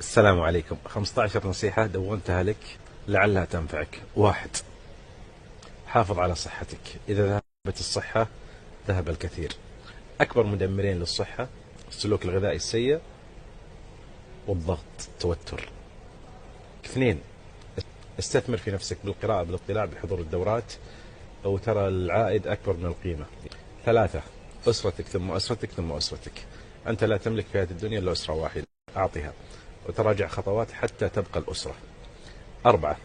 السلام عليكم. 15 نصيحة دونتها لك لعلها تنفعك. 1. حافظ على صحتك. إذا ذهبت الصحة ذهب الكثير. أكبر مدمرين للصحة السلوك الغذائي السيء والضغط التوتر. 2. استثمر في نفسك بالقراءة بالاطلاع بحضور الدورات، وترى العائد أكبر من القيمة. 3. أسرتك ثم أسرتك ثم أسرتك. أنت لا تملك في هذه الدنيا إلا أسرة واحدة، أعطيها وتراجع خطوات حتى تبقى الأسرة. 4.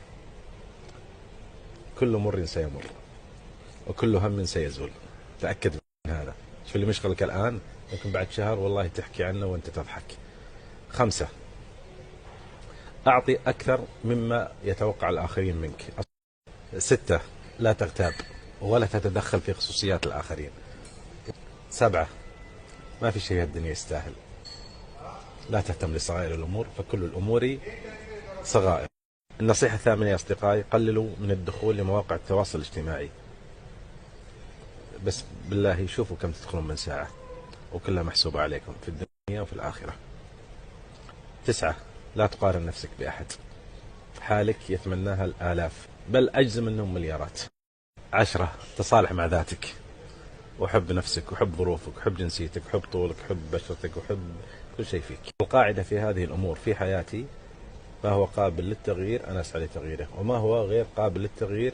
كل مر سيمر وكل هم سيزول. تأكد من هذا. شوف اللي مشغلك الآن ممكن بعد شهر والله تحكي عنه وانت تضحك. 5. أعطي أكثر مما يتوقع الآخرين منك. 6. لا تغتاب ولا تتدخل في خصوصيات الآخرين. 7. ما في شيء الدنيا يستاهل. لا تهتم لصغائر الأمور فكل الأمور صغائر. النصيحة الثامنة يا أصدقائي، قللوا من الدخول لمواقع التواصل الاجتماعي. بس بالله شوفوا كم تدخلون من ساعة وكلها محسوبة عليكم في الدنيا وفي الآخرة. 9. لا تقارن نفسك بأحد. حالك يتمناها الآلاف بل أجزم أنهم مليارات. 10. تصالح مع ذاتك وحب نفسك وحب ظروفك وحب جنسيتك وحب طولك وحب بشرتك وحب كل شيء فيك. القاعدة في هذه الأمور في حياتي: ما هو قابل للتغيير أنا أسعى لتغييره، وما هو غير قابل للتغيير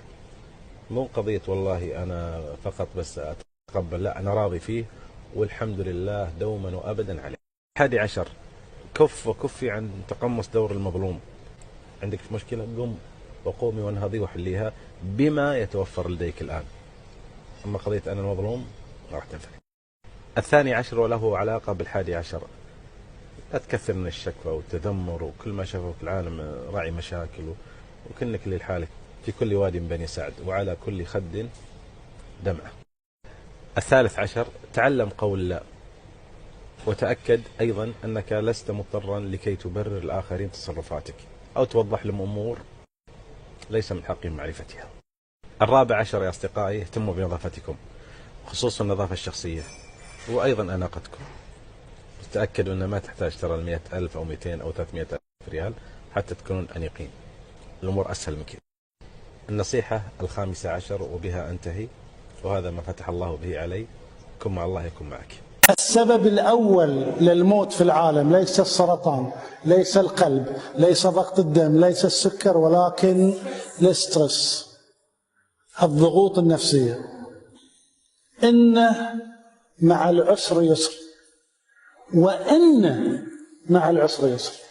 مو قضية والله أنا فقط بس أتقبل، لا أنا راضي فيه والحمد لله دوما وأبدا عليه. 11. كف وكفي عن تقمص دور المظلوم. عندك مشكلة قم وقومي وانهضي وحليها بما يتوفر لديك الآن. أما قضية أنا المظلوم ما راح تنفع. 12 وله علاقة بال11، لا تكثر من الشكوى والتذمر وكل ما شافه في العالم راعي مشاكل وكنك للحالك. في كل واد بني سعد وعلى كل خد دمعة. 13. تعلم قول لا، وتأكد أيضا أنك لست مضطرا لكي تبرر الآخرين تصرفاتك أو توضح لهم أمور ليس من حقهم معرفتها. 14 يا أصدقائي، اهتموا بنظافتكم خصوصا النظافة الشخصية وأيضا أناقتكم. تأكدوا أن ما تحتاج ترى 100,000 أو 200 أو 300,000 ريال حتى تكونون أنيقين. الأمور أسهل من كذا. النصيحة 15 وبها أنتهي، وهذا ما فتح الله به علي: كن مع الله يكن معك. السبب الأول للموت في العالم ليس السرطان، ليس القلب، ليس ضغط الدم، ليس السكر، ولكن الاسترس، الضغوط النفسية. إن مع العسر يسر، وإن مع العسر يسر.